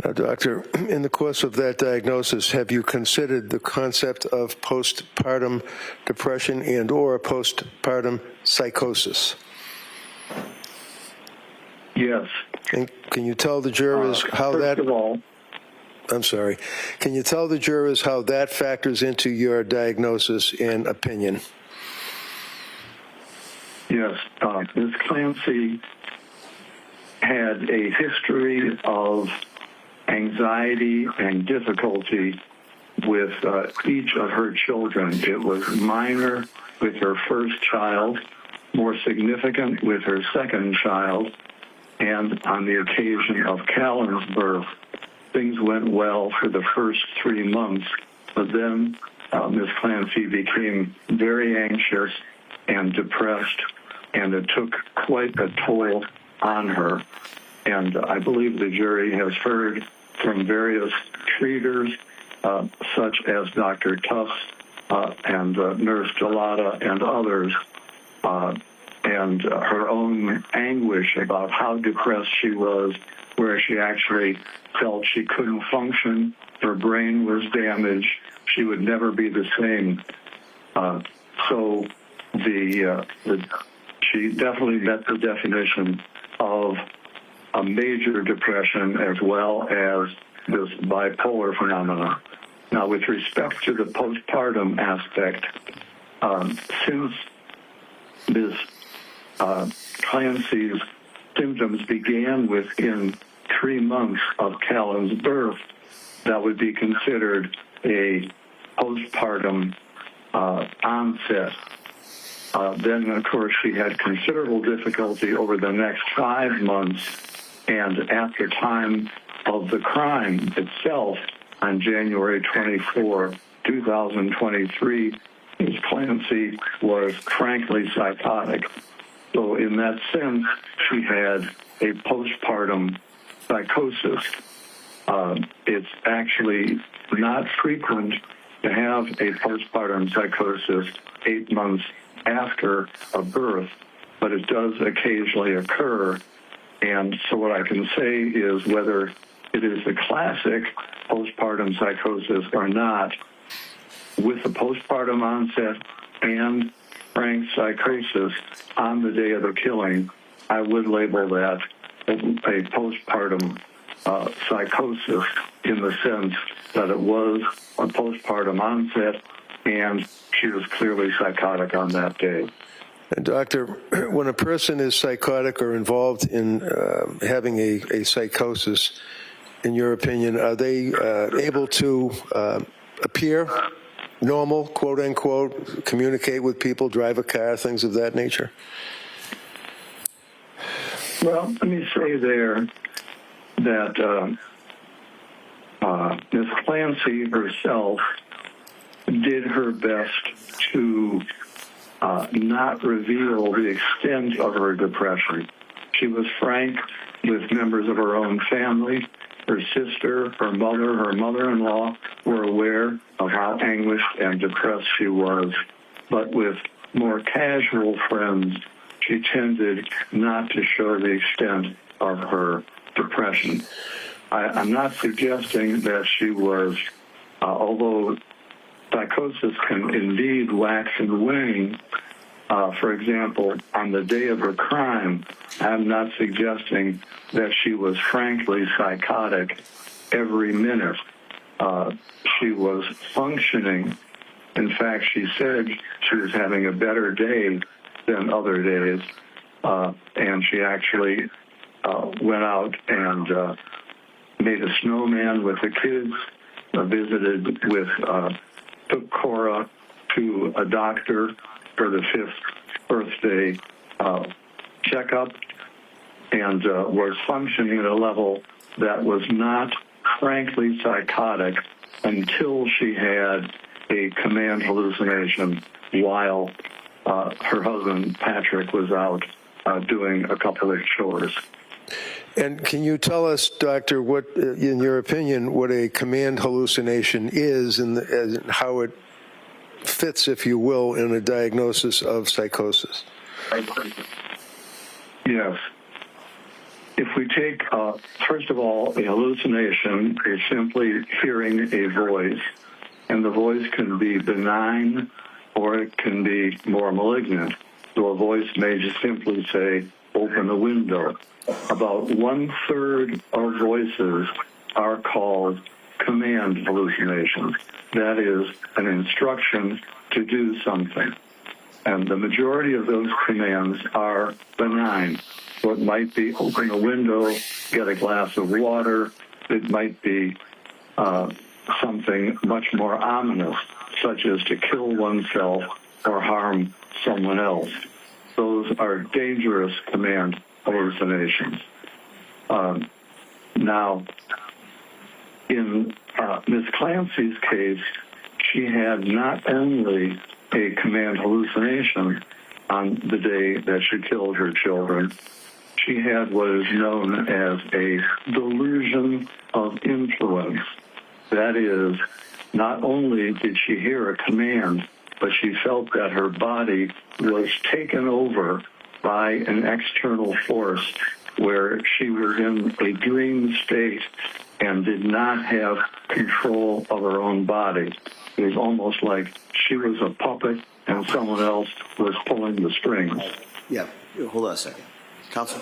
Now, doctor, in the course of that diagnosis, have you considered the concept of postpartum depression and or postpartum psychosis? Yes. And can you tell the jurors how that... First of all, I'm sorry. Can you tell the jurors how that factors into your diagnosis and opinion? yes, Ms. Clancy had a history of anxiety and difficulty with each of her children. It was minor with her first child, more significant with her second child, and on the occasion of Callan's birth, things went well for the first 3 months, but then Ms. Clancy became very anxious and depressed, and it took quite a toll on her. And I believe the jury has heard from various treaters, such as Dr. Tufts and Nurse Gelada and others, and her own anguish about how depressed she was, where she actually felt she couldn't function, her brain was damaged, she would never be the same. So she definitely met the definition of a major depression as well as this bipolar phenomenon. Now, with respect to the postpartum aspect, since Ms. Clancy's symptoms began within 3 months of Callan's birth, that would be considered a postpartum onset. Then, of course, she had considerable difficulty over the next 5 months, and at the time of the crime itself, on January 24, 2023, Ms. Clancy was frankly psychotic. So in that sense, she had a postpartum psychosis. It's actually not frequent to have a postpartum psychosis 8 months after a birth, but it does occasionally occur. And so what I can say is whether it is the classic postpartum psychosis or not, with the postpartum onset and frank psychosis on the day of the killing, I would label that a postpartum psychosis in the sense that it was a postpartum onset and she was clearly psychotic on that day. And doctor, when a person is psychotic or involved in having a psychosis, in your opinion, are they able to appear normal, quote unquote, communicate with people, drive a car, things of that nature? Well, let me say there that Ms. Clancy herself did her best to not reveal the extent of her depression. She was frank with members of her own family. Her sister, her mother-in-law were aware of how anguished and depressed she was. But with more casual friends, she tended not to show the extent of her depression. I'm not suggesting that she was, although psychosis can indeed wax and wane. For example, on the day of her crime, I'm not suggesting that she was frankly psychotic every minute. She was functioning. In fact, she said she was having a better day than other days, and she actually went out and made a snowman with the kids, visited with, took Cora to a doctor for the 5th birthday checkup, and was functioning at a level that was not frankly psychotic until she had a command hallucination while her husband, Patrick, was out doing a couple of chores. And can you tell us, doctor, what, in your opinion, what a command hallucination is and how it fits, if you will, in a diagnosis of psychosis? Yes. if we take, first of all, a hallucination is simply hearing a voice, and the voice can be benign or it can be more malignant. So a voice may just simply say, open the window. About 1/3 of voices are called command hallucinations. That is an instruction to do something. And the majority of those commands are benign. So it might be open a window, get a glass of water. It might be something much more ominous, such as to kill oneself or harm someone else. Those are dangerous command hallucinations. Now, in Ms. Clancy's case, she had not only a command hallucination on the day that she killed her children, she had what is known as a delusion of influence. That is, not only did she hear a command, but she felt that her body was taken over by an external force where she was in a dream state and did not have control of her own body. It was almost like she was a puppet and someone else was pulling the strings. Yeah, hold on a second. Counsel?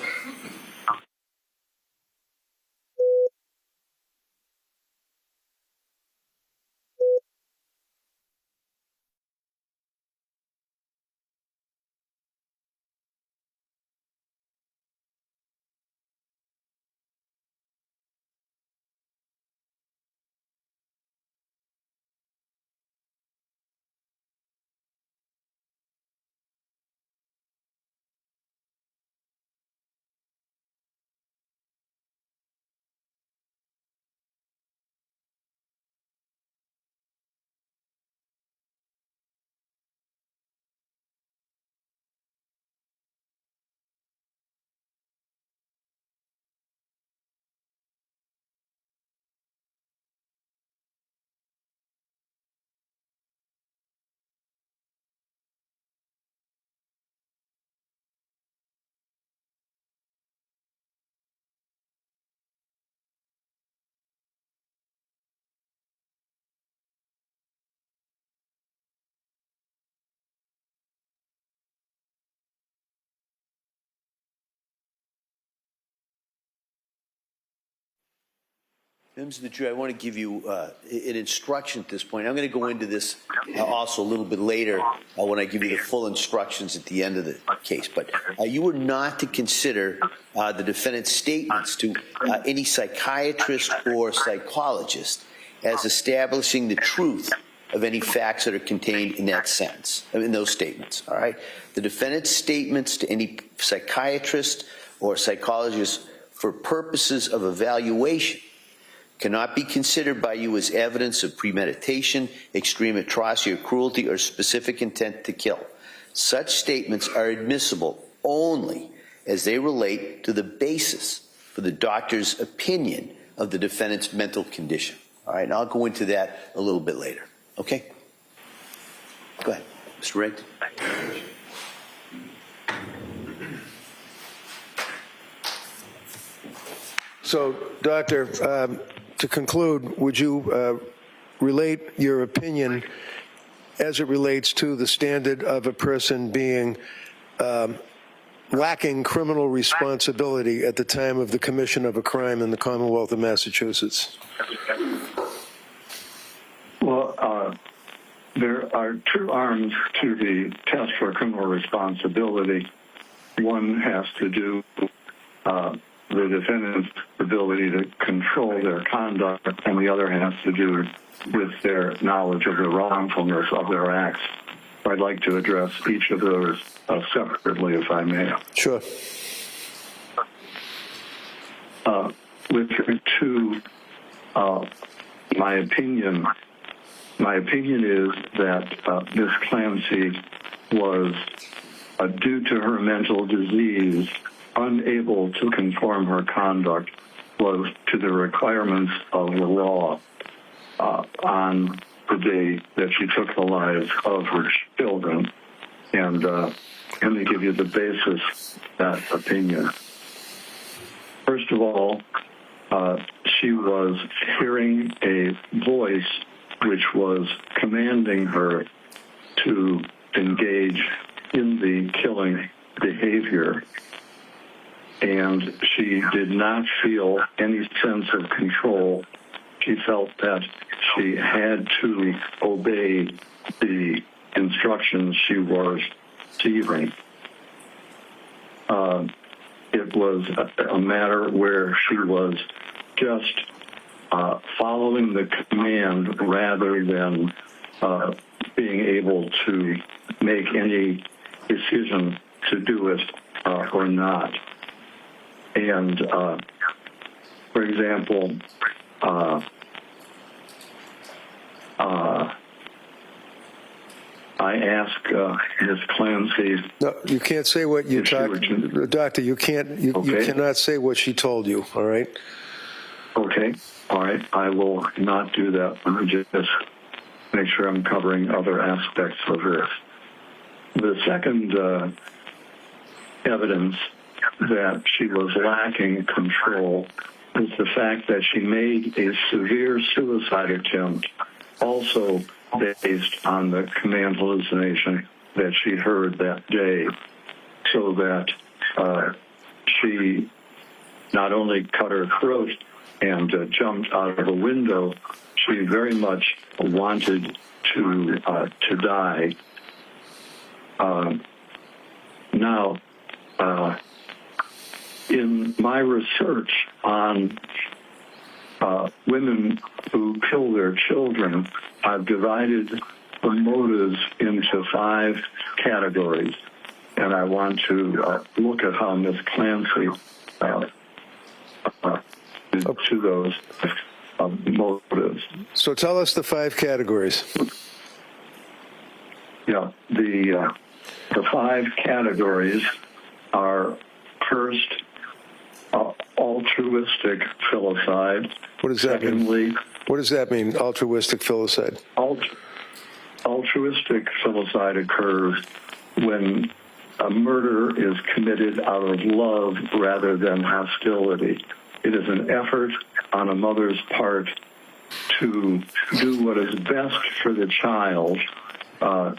Members of the jury, I want to give you an instruction at this point. I'm going to go into this also a little bit later when I give you the full instructions at the end of the case. But you are not to consider the defendant's statements to any psychiatrist or psychologist as establishing the truth of any facts that are contained in that sentence, in those statements, all right? The defendant's statements to any psychiatrist or psychologist for purposes of evaluation cannot be considered by you as evidence of premeditation, extreme atrocity or cruelty, or specific intent to kill. Such statements are admissible only as they relate to the basis for the doctor's opinion of the defendant's mental condition. All right, and I'll go into that a little bit later. Okay? Go ahead, Mr. Rigg. So, Doctor, to conclude, would you relate your opinion as it relates to the standard of a person being lacking criminal responsibility at the time of the commission of a crime in the Commonwealth of Massachusetts? Well, there are two arms to the test for criminal responsibility. One has to do the defendant's ability to control their conduct, and the other has to do with their knowledge of the wrongfulness of their acts. I'd like to address each of those separately, if I may. Sure. With regard to my opinion is that Ms. Clancy was, due to her mental disease, unable to conform her conduct was to the requirements of the law on the day that she took the lives of her children. And let me give you the basis of that opinion. First of all, she was hearing a voice which was commanding her to engage in the killing behavior, and she did not feel any sense of control. She felt that she had to obey the instructions she was receiving. It was a matter where she was just following the command rather than being able to make any decision to do it or not. And, for example, I asked Ms. Clancy. No, you can't say what you talked. Doctor, you can't. You cannot say what she told you. All right. Okay. All right. I will not do that. Let me just make sure I'm covering other aspects of this. The second evidence that she was lacking control is the fact that she made a severe suicide attempt, also based on the command hallucination that she heard that day, so that she not only cut her throat and jumped out of a window, she very much wanted to die. Now, in my research on women who kill their children, I've divided the motives into 5 categories, and I want to look at how Ms. Clancy did to those motives. So tell us the 5 categories. Yeah, the 5 categories are: first, altruistic filicide. What does that Secondly, mean? What does that mean, altruistic filicide? Altruistic filicide occurs when a murder is committed out of love rather than hostility. It is an effort on a mother's part to do what is best for the child.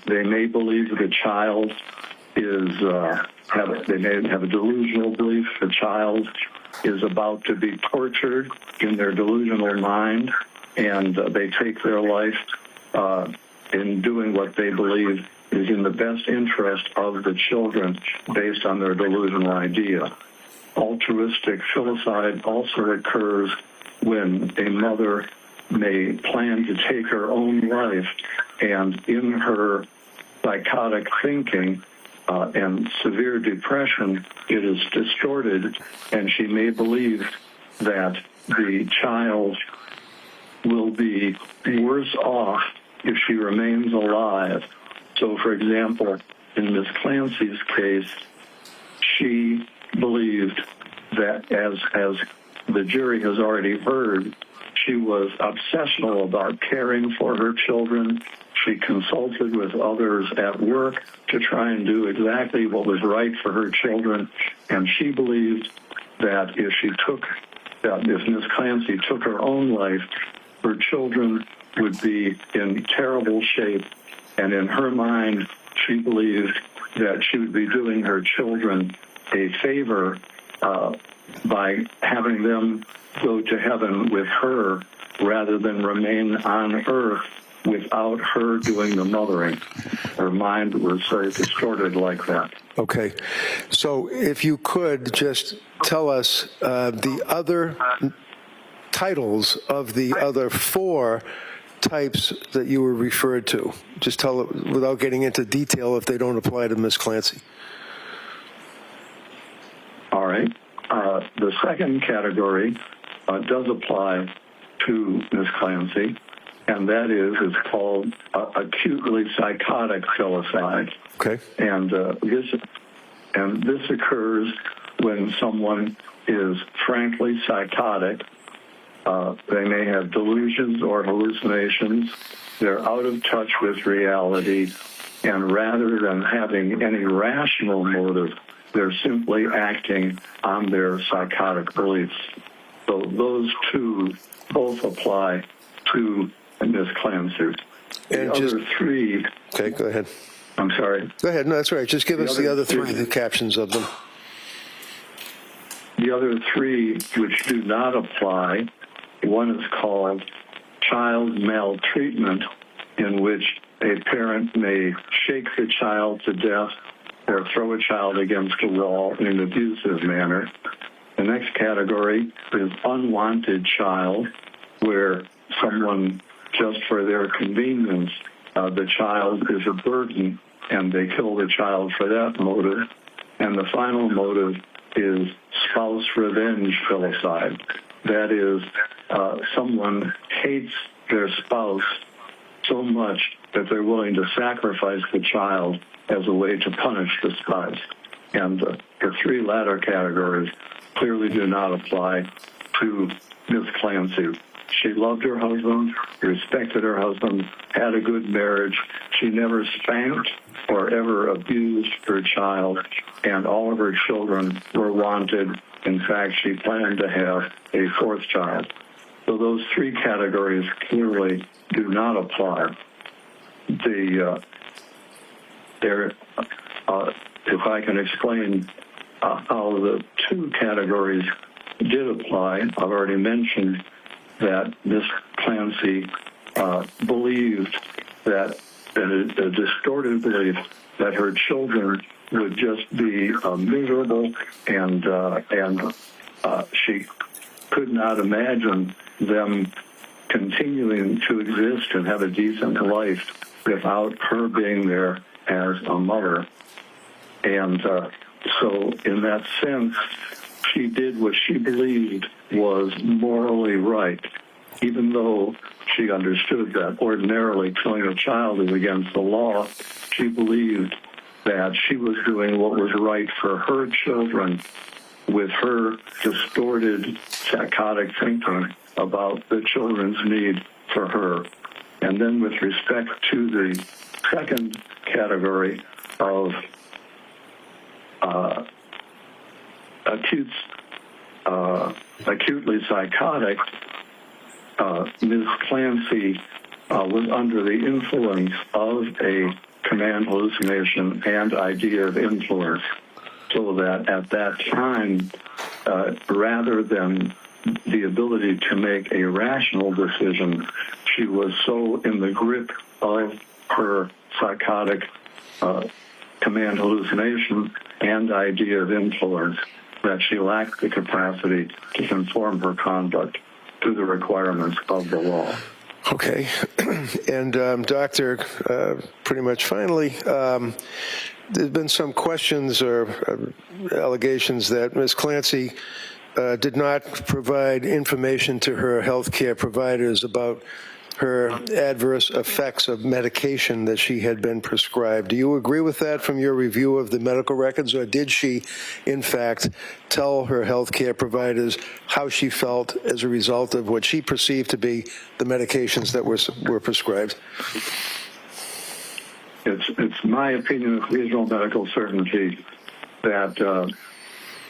They may believe the child is, they may have a delusional belief the child is about to be tortured in their delusional mind, and they take their life in doing what they believe is in the best interest of the children based on their delusional idea. Altruistic filicide also occurs when a mother may plan to take her own life, and in her psychotic thinking and severe depression, it is distorted, and she may believe that the child will be worse off if she remains alive. So, for example, in Ms. Clancy's case, she believed that, as the jury has already heard, she was obsessional about caring for her children. She consulted with others at work to try and do exactly what was right for her children, and she believed that if Ms. Clancy took her own life, her children would be in terrible shape, and in her mind, she believed that she would be doing her children a favor by having them go to heaven with her rather than remain on earth without her doing the mothering. Her mind was very distorted like that. Okay. So if you could just tell us the other titles of the other 4 types that you were referred to. Just tell it without getting into detail if they don't apply to Ms. Clancy. All right. The second category does apply to Ms. Clancy, and that is called acutely psychotic filicide. Okay. And this occurs when someone is frankly psychotic. They may have delusions or hallucinations. They're out of touch with reality, and rather than having any rational motive they're simply acting on their psychotic beliefs. So those two both apply to Ms. Clancy. And The other three... Okay, go ahead. I'm sorry. Go ahead. No, that's all right. Just give us the other three, the captions of them. The other three which do not apply, one is called child maltreatment, in which a parent may shake the child to death or throw a child against a wall in an abusive manner. The next category is unwanted child, where someone, just for their convenience, the child is a burden, and they kill the child for that motive. And the final motive is spouse revenge filicide. That is, someone hates their spouse so much that they're willing to sacrifice the child as a way to punish the spouse. And the three latter categories clearly do not apply to Ms. Clancy. She loved her husband, respected her husband, had a good marriage. She never spanked or ever abused her child, and all of her children were wanted. In fact, she planned to have a fourth child. So those three categories clearly do not apply. If I can explain how the two categories did apply, I've already mentioned that Ms. Clancy believed that a distorted belief that her children would just be miserable, and she could not imagine them continuing to exist and have a decent life without her being there as a mother. And so in that sense, she did what she believed was morally right, even though she understood that ordinarily killing a child is against the law. She believed that she was doing what was right for her children with her distorted psychotic thinking about the children's need for her. And then with respect to the second category of acutely psychotic, Ms. Clancy was under the influence of a command hallucination and idea of influence, so that at that time, rather than the ability to make a rational decision, she was so in the grip of her psychotic command hallucination and idea of influence that she lacked the capacity to conform her conduct to the requirements of the law. Okay. And, Doctor, pretty much finally, there's been some questions or allegations that Ms. Clancy did not provide information to her health care providers about her adverse effects of medication that she had been prescribed. Do you agree with that from your review of the medical records, or did she, in fact, tell her health care providers how she felt as a result of what she perceived to be the medications that were prescribed? It's my opinion with reasonable medical certainty that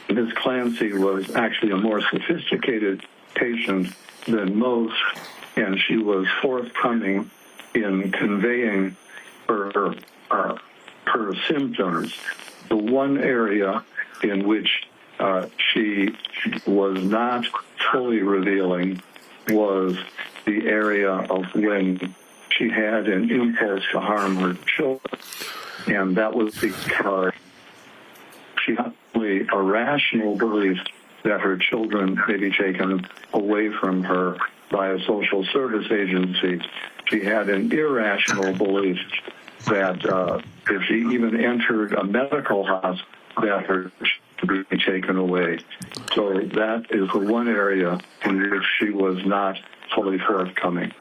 Ms. Clancy was actually a more sophisticated patient than most, and she was forthcoming in conveying her symptoms. The one area in which she was not fully revealing was the area of when she had an impulse to harm her children, and that was because she had a rational belief that her children may be taken away from her by a social service agency. She had an irrational belief that if she even entered a medical hospital, that her would be taken away. So that is the one area in which she was not fully forthcoming.